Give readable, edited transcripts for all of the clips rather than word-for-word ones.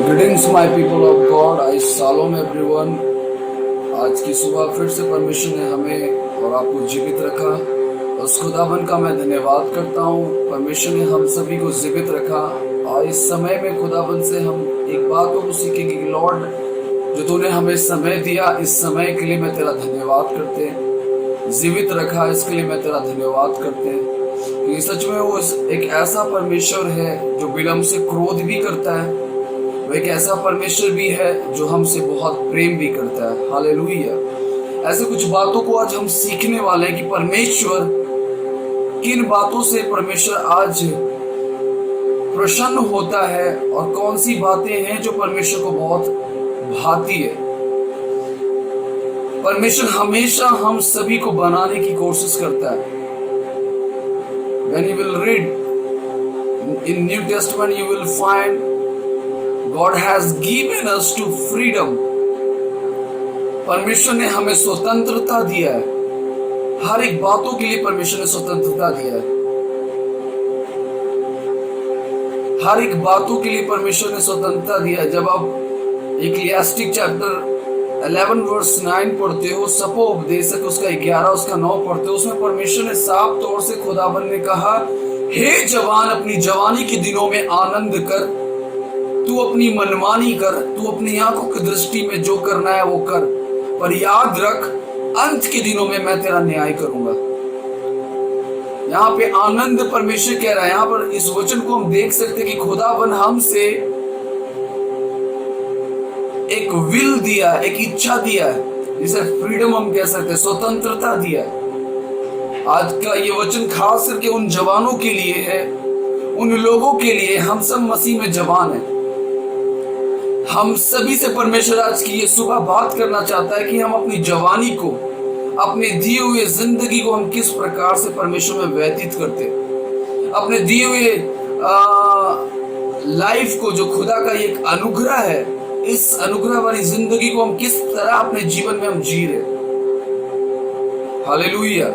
Greetings my people of God, I Shalom everyone। आज की सुबह फिर से परमेश्वर ने हमें और आपको जीवित रखा। उस खुदावन का मैं धन्यवाद करता हूँ। परमेश्वर ने हम सभी को जीवित रखा और इस समय में खुदावन से हम एक बात को सीखेंगे कि लॉर्ड, जो तूने हमें समय दिया, इस समय के लिए मैं तेरा धन्यवाद करते हैं। जीवित रखा इसके लिए मैं तेरा धन्यवाद करते हैं कि सच में वो एक ऐसा परमेश्वर है जो विलम्ब से क्रोध भी करता है। वो एक ऐसा परमेश्वर भी है जो हमसे बहुत प्रेम भी करता है। हालेलुया। ऐसे कुछ बातों को आज हम सीखने वाले हैं कि परमेश्वर किन बातों से परमेश्वर आज प्रसन्न होता है और कौन सी बातें हैं जो परमेश्वर को बहुत भाती है। परमेश्वर हमेशा हम सभी को बनाने की कोशिश करता है। When you will read in New Testament, you will find God has given us to freedom। परमेश्वर ने हमें स्वतंत्रता दिया है। हर एक बातों के लिए परमेश्वर ने स्वतंत्रता दिया है। हर एक बातों के लिए परमेश्वर ने स्वतंत्रता दिया है। जब आप इक्लियास्टिक चैप्टर 11 वर्स 9 पढ़ते हो, सपोपदेशक उसका 11 उसका 9 पढ़ते हो, उसमें परमेश्वर ने साफ तौर से खुदाबंद ने कहा, हे जवान, अपनी जवानी के दिनों में आनंद कर, तू अपनी मनमानी कर, तू अपनी आंखों की दृष्टि में जो करना है वो कर, पर याद रख अंत के दिनों में मैं तेरा न्याय करूंगा। यहाँ पे आनंद परमेश्वर कह रहा है। यहाँ पर इस वचन को हम देख सकते हैं कि खुदाबंद हमसे एक विल दिया, एक इच्छा दिया है, जिसे फ्रीडम हम कह सकते हैं, स्वतंत्रता दिया है। आज का ये वचन खास करके उन जवानों के लिए है, उन लोगों के लिए। हम सब मसीह में जवान हैं। हम सभी से परमेश्वर आज की ये सुबह बात करना चाहता है कि हम अपनी जवानी को, अपने दिए हुए जिंदगी को हम किस प्रकार से परमेश्वर में व्यतीत करते, अपने दिए हुए लाइफ को, जो खुदा का एक अनुग्रह है, इस अनुग्रह वाली जिंदगी को हम किस तरह अपने जीवन में हम जी रहे। हालेलुया।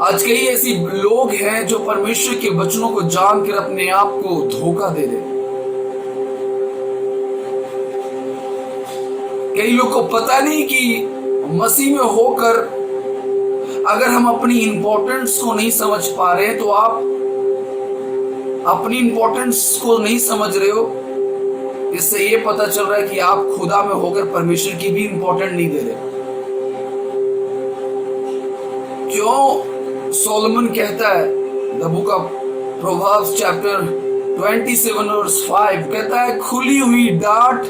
आज कई ऐसी लोग हैं जो परमेश्वर के वचनों को जानकर अपने आप को धोखा दे रहे। कई लोग को पता नहीं कि मसीह में होकर अगर हम अपनी इंपॉर्टेंस को नहीं समझ पा रहे, तो आप अपनी इंपॉर्टेंस को नहीं समझ रहे हो। इससे ये पता चल रहा है कि आप खुदा में होकर परमेश्वर की भी इंपॉर्टेंट नहीं दे रहे। क्यों सोलोमन कहता है, the book of Proverbs chapter 27 verse 5 कहता है, खुली हुई डांट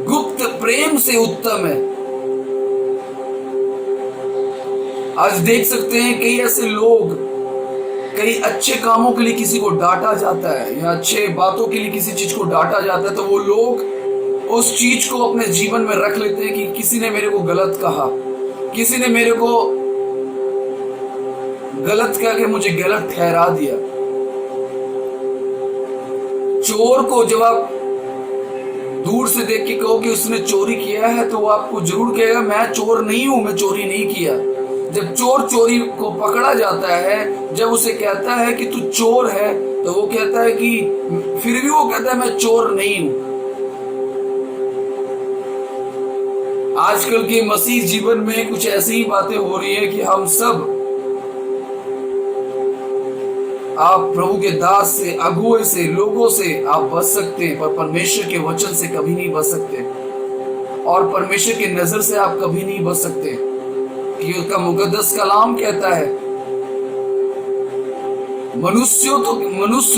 गुप्त प्रेम से उत्तम है। आज देख सकते हैं कई ऐसे लोग, कई अच्छे कामों के लिए किसी को डांटा जाता है या अच्छे बातों के लिए किसी चीज को डांटा जाता है, तो वो लोग उस चीज को अपने जीवन में रख लेते हैं कि किसी ने मेरे को गलत कहा, किसी ने मेरे को गलत कह के मुझे गलत ठहरा दिया। चोर को जब आप दूर से देख के कहो कि उसने चोरी किया है, तो वो आपको जरूर कहेगा, मैं चोर नहीं हूं, मैं चोरी नहीं किया। जब चोर चोरी को पकड़ा जाता है, जब उसे कहता है कि तू चोर है, तो वो कहता है कि फिर भी वो कहता है मैं चोर नहीं हूं। आजकल के मसीह जीवन में कुछ ऐसी ही बातें हो रही है कि हम सब, आप प्रभु के दास से, अगुए से, लोगों से आप बच सकते हैं, पर परमेश्वर के वचन से कभी नहीं बच सकते, और परमेश्वर की नजर से आप कभी नहीं बच सकते। कि उसका मुकद्दस कलाम कहता है, मनुष्य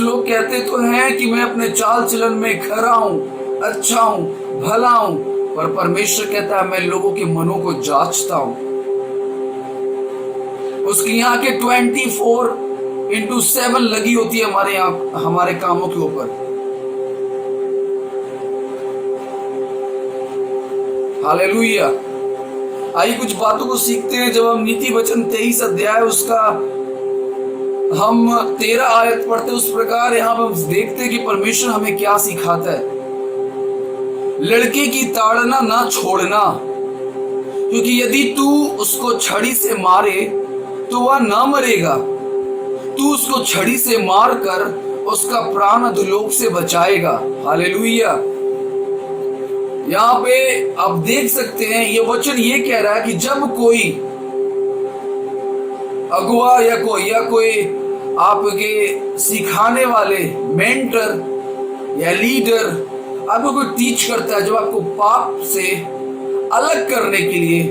लोग कहते तो हैं कि मैं अपने चाल चलन में खरा हूं, अच्छा हूं, भला हूं, पर परमेश्वर कहता है मैं लोगों के मनों को जांचता हूं। उसकी आंखें 24/7 लगी होती है हमारे कामों के ऊपर। हालेलुया। आइए कुछ बातों को सीखते हैं। जब हम नीति वचन 23 अध्याय उसका हम 13 आयत पढ़ते, उस प्रकार यहाँ पर हम देखते हैं कि परमेश्वर हमें क्या सिखाता है। लड़के की ताड़ना ना छोड़ना, क्योंकि यदि तू उसको छड़ी से मारे तो वह ना मरेगा, तू उसको छड़ी से मारकर उसका प्राण अधोलोक से बचाएगा। हालेलुया। यहाँ पे आप देख सकते हैं ये वचन ये कह रहा है कि जब कोई अगुआ या कोई आपके सिखाने वाले मेंटर या लीडर आपको कोई टीच करता है, जब आपको पाप से अलग करने के लिए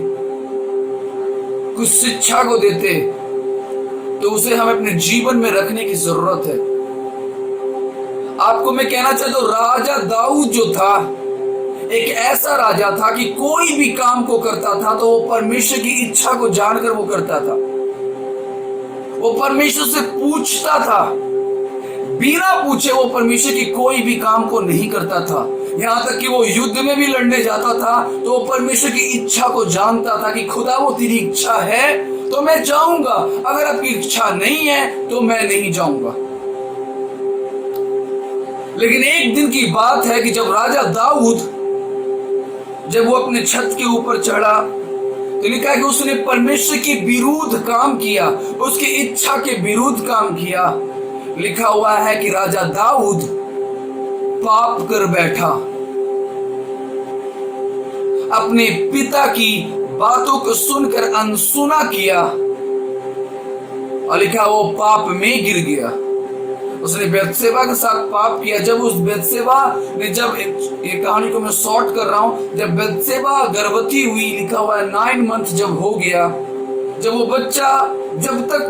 कुछ शिक्षा को देते, तो उसे हमें अपने जीवन में रखने की जरूरत है। आपको मैं कहना चाहता हूं, राजा दाऊद जो था एक ऐसा राजा था कि कोई भी काम को करता था तो वो परमेश्वर की इच्छा को जानकर वो करता था। वो परमेश्वर से पूछता था, बिना पूछे वो परमेश्वर की कोई भी काम को नहीं करता था। यहां तक कि वो युद्ध में भी लड़ने जाता था तो वो परमेश्वर की इच्छा को जानता था कि खुदा वो तेरी इच्छा है तो मैं जाऊंगा, अगर आपकी इच्छा नहीं है तो मैं नहीं जाऊंगा। लेकिन एक दिन की बात है कि जब राजा दाऊद जब वो अपने छत के ऊपर चढ़ा तो लिखा है कि उसने परमेश्वर के विरुद्ध काम किया, उसकी इच्छा के विरुद्ध काम किया। लिखा हुआ है कि राजा दाऊद पाप कर बैठा, अपने पिता की बातों को सुनकर अनसुना किया और लिखा वो पाप में गिर गया। उसने बेतसेबा के साथ पाप किया। जब उस बेतसेबा ने, जब ये कहानी को मैं शॉर्ट कर रहा हूं, जब बेतसेबा गर्भवती हुई, लिखा हुआ है 9 मंथ जब हो गया, जब वो बच्चा जब तक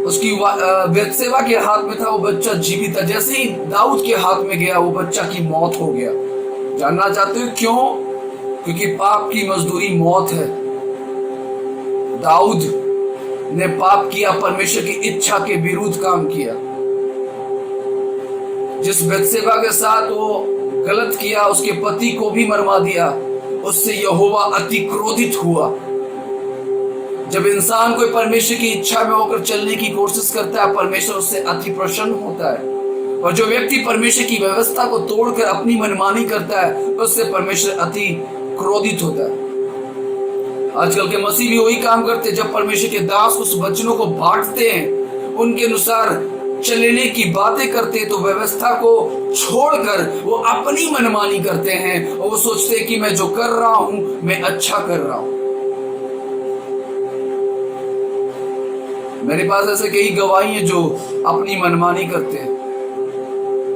उसकी बेतसेबा के हाथ में था वो बच्चा जीवित था, जैसे ही दाऊद के हाथ में गया वो बच्चा की मौत हो गया। जानना चाहते हो क्यों? क्योंकि पाप की मजदूरी मौत है। दाऊद ने पाप किया, परमेश्वर की इच्छा के विरुद्ध काम किया। जिस बेतसेबा के साथ वो गलत किया, उसके पति को भी मरवा दिया। उससे यहोवा अति क्रोधित हुआ। जब इंसान कोई परमेश्वर की इच्छा में होकर चलने की कोशिश करता है, परमेश्वर उससे अति प्रसन्न होता है। और जो व्यक्ति परमेश्वर की व्यवस्था को तोड़कर अपनी मनमानी करता है, उससे परमेश्वर अति क्रोधित होता है। आजकल के मसीह भी वही काम करते हैं। जब परमेश्वर के दास उस वचनों को बांटते हैं, उनके अनुसार चलने की बातें करते हैं, तो व्यवस्था को छोड़कर वो अपनी मनमानी करते हैं और वो सोचते हैं कि मैं जो कर रहा हूं मैं अच्छा कर रहा हूं। मेरे पास ऐसे कई गवाही हैं जो अपनी मनमानी करते हैं।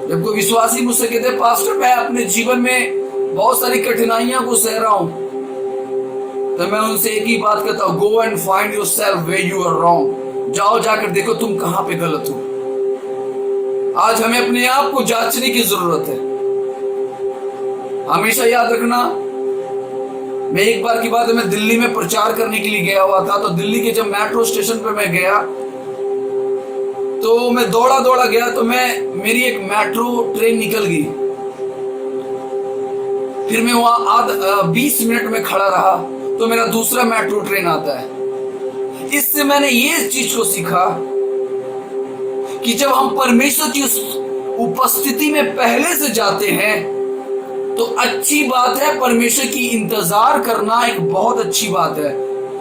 जब कोई विश्वासी मुझसे कहते हैं, पास्टर मैं अपने जीवन में बहुत सारी कठिनाइयां को सह रहा हूं, तो मैं उनसे एक ही बात कहता हूं, go and find yourself where you are wrong. जाओ जाकर देखो तुम कहां पे गलत हो। आज हमें अपने आप को जांचने की जरूरत है। हमेशा याद रखना, मैं एक बार की बात है, मैं दिल्ली में प्रचार करने के लिए गया हुआ था। तो दिल्ली के जब मेट्रो स्टेशन पे मैं गया तो मैं दौड़ा गया, तो मेरी एक मेट्रो ट्रेन निकल गई। फिर मैं वहां 20 मिनट में खड़ा रहा तो मेरा दूसरा मेट्रो ट्रेन आता है। इससे मैंने ये चीज को सीखा कि जब हम परमेश्वर की उपस्थिति में पहले से जाते हैं तो अच्छी बात है। परमेश्वर की इंतजार करना एक बहुत अच्छी बात है,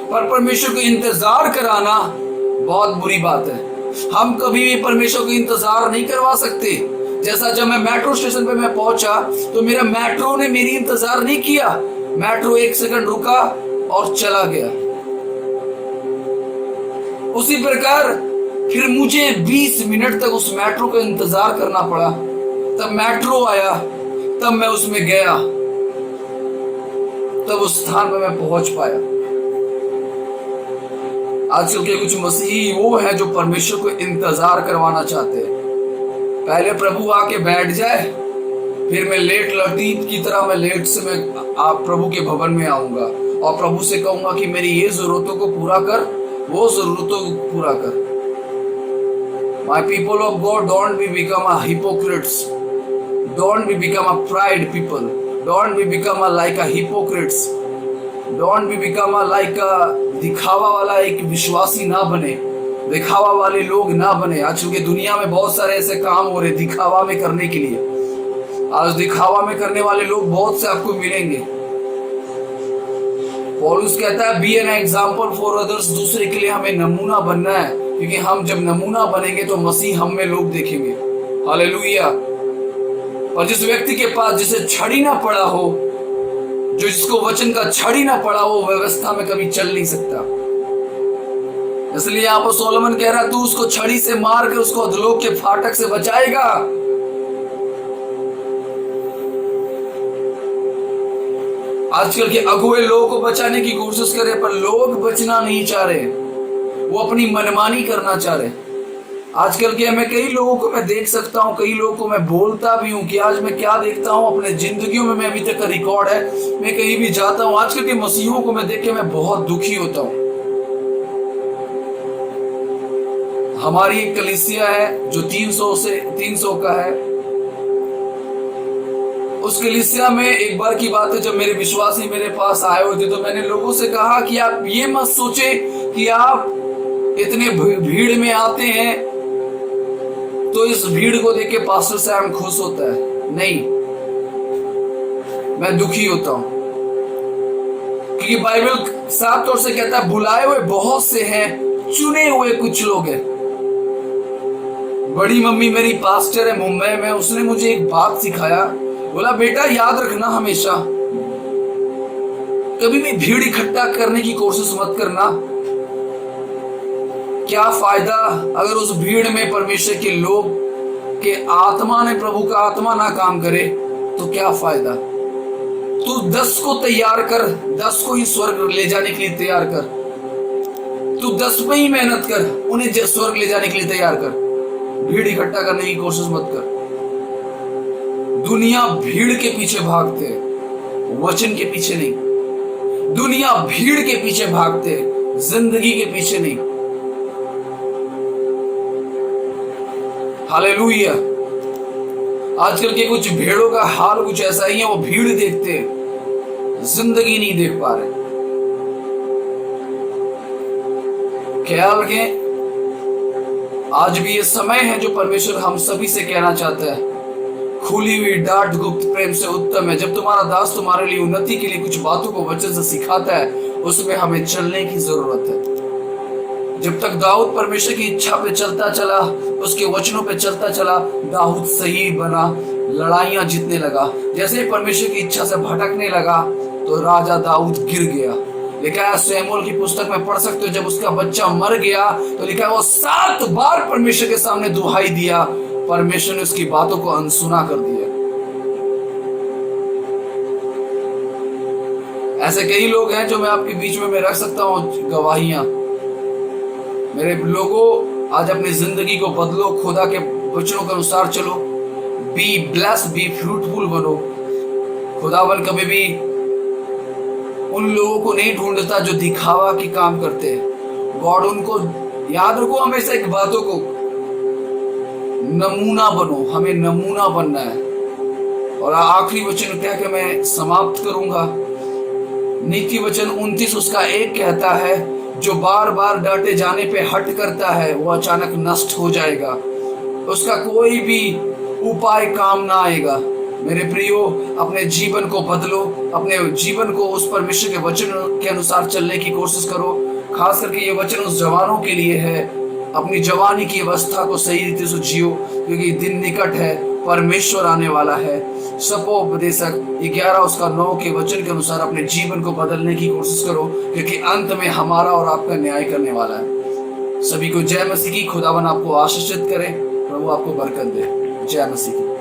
पर परमेश्वर को इंतजार कराना बहुत बुरी बात है। हम कभी भी परमेश्वर को इंतजार नहीं करवा सकते। जैसा जब मैं मेट्रो स्टेशन पे मैं पहुंचा तो मेरा मेट्रो ने मेरी इंतजार नहीं किया। मेट्रो 1 सेकंड रुका और चला गया। उसी प्रकार फिर मुझे 20 मिनट तक उस मेट्रो का इंतजार करना पड़ा। तब मेट्रो आया, तब मैं उसमें गया, तब उस स्थान पर मैं पहुंच पाया। आजकल के कुछ मसीही वो हैं जो परमेश्वर को इंतजार करवाना चाहते हैं। पहले प्रभु आके बैठ जाए, फिर मैं लेट लतीफ की तरह मैं लेट से मैं आप प्रभु के भवन में आऊंगा और प्रभु से कहूंगा कि मेरी ये जरूरतों को पूरा कर, वो जरूरतों को पूरा कर। My people of God, don't be become a hypocrites. Don't be become a pride people. Don't be become a like a hypocrites. Don't be become a like a दिखावा वाला एक विश्वासी ना बने, दिखावा वाले लोग ना बने। आजकल के दुनिया में बहुत सारे ऐसे काम हो रहे दिखावा में करने के लिए। आज दिखावा में करने वाले लोग बहुत से आपको मिलेंगे। पौलुस कहता है be an example for others, दूसरे के लिए हमें नमूना बनना है, क्योंकि हम जब नमूना बनेंगे तो मसीह हम में लोग देखेंगे। हालेलुया। और जिस व्यक्ति के पास जिसे छड़ी ना पड़ा हो, जो जिसको वचन का छड़ी ना पड़ा हो, व्यवस्था में कभी चल नहीं सकता। इसलिए यहाँ पर सोलोमन कह रहा तू उसको छड़ी से मार के उसको अधोलोक के फाटक से बचाएगा। आजकल के अगुए लोगों को बचाने की कोशिश करे, पर लोग बचना नहीं चाह रहे, वो अपनी मनमानी करना चाह रहे। आजकल के मैं कई लोगों को मैं देख सकता हूँ, कई लोगों को मैं बोलता भी हूँ कि आज मैं क्या देखता हूँ अपने जिंदगियों में, मैं अभी तक का रिकॉर्ड है, मैं कहीं भी जाता हूँ आजकल के मसीहों को मैं देख के मैं बहुत दुखी होता हूँ। हमारी एक कलीसिया है जो 300 का है। उस कलीसिया में एक बार की बात है, जब मेरे विश्वासी मेरे पास आए हुए थे तो मैंने लोगों से कहा कि आप ये मत सोचे कि आप इतने भीड़ में आते हैं तो इस भीड़ को देख के पास्टर साहब खुश होता है। नहीं, मैं दुखी होता हूं, क्योंकि बाइबल साफ तौर से कहता है बुलाए हुए बहुत से हैं, चुने हुए कुछ लोग हैं। बड़ी मम्मी मेरी पास्टर है मुंबई में, उसने मुझे एक बात सिखाया, बोला बेटा याद रखना हमेशा कभी भी भीड़ इकट्ठा करने की कोशिश मत करना। क्या फायदा अगर उस भीड़ में परमेश्वर के लोग के आत्मा ने, प्रभु का आत्मा ना काम करे तो क्या फायदा। तू 10 को तैयार कर, 10 को ही स्वर्ग ले जाने के लिए तैयार कर। तू 10 में ही मेहनत कर, उन्हें स्वर्ग ले जाने के लिए तैयार कर। भीड़ इकट्ठा करने की कोशिश मत कर। दुनिया भीड़ के पीछे भागते, वचन के पीछे नहीं। दुनिया भीड़ के पीछे भागते, जिंदगी के पीछे नहीं। हालेलुया। आजकल के कुछ भेड़ों का हाल कुछ ऐसा ही है, वो भीड़ देखते, जिंदगी नहीं देख पा रहे। ख्याल रखें, आज भी ये समय है जो परमेश्वर हम सभी से कहना चाहता है, खुली हुई डांट गुप्त प्रेम से उत्तम है। जब तुम्हारा दास तुम्हारे लिए उन्नति के लिए कुछ बातों को वचन से सिखाता है, उसमें हमें चलने की जरूरत है। जब तक दाऊद परमेश्वर की इच्छा पे चलता चला, उसके वचनों पे चलता चला, दाऊद सही बना, लड़ाइयां जीतने लगा। जैसे ही परमेश्वर की इच्छा से भटकने लगा तो राजा दाऊद गिर गया। लिखा है शमूएल की पुस्तक में पढ़ सकते हो, जब उसका बच्चा मर गया तो लिखा है वो 7 बार परमेश्वर के सामने दुहाई दिया, परमेश्वर ने उसकी बातों को अनसुना कर दिया। ऐसे कई लोग हैं जो मैं आपके बीच में मैं रख सकता हूं गवाहियां। मेरे लोगों, आज अपनी जिंदगी को बदलो, खुदा के वचनों के अनुसार चलो, बी ब्लेस्ड, बी फ्रूटफुल बनो। खुदावन कभी भी उन लोगों को नहीं ढूंढता जो दिखावा की काम करते हैं। गॉड उनको, याद रखो हमेशा एक बातों को, नमूना बनो, हमें नमूना बनना है। और आखिरी वचन क्या कि मैं समाप्त करूंगा, नीति वचन 29 उसका 1 कहता है, जो बार बार डांटे जाने पे हट करता है वो अचानक नष्ट हो जाएगा, उसका कोई भी उपाय काम ना आएगा। मेरे प्रियो, अपने जीवन को बदलो, अपने जीवन को उस परमेश्वर के वचन के अनुसार चलने की कोशिश करो। खास करके ये वचन उस जवानों के लिए है, अपनी जवानी की अवस्था को सही रीति से जियो, क्योंकि दिन निकट है, परमेश्वर आने वाला है। सपोपदेशक 11 उसका 9 के वचन के अनुसार अपने जीवन को बदलने की कोशिश करो, क्योंकि अंत में हमारा और आपका न्याय करने वाला है। सभी को जय मसीह की। खुदावन आपको आशीषित करे, प्रभु आपको बरकत दे। जय मसीह की।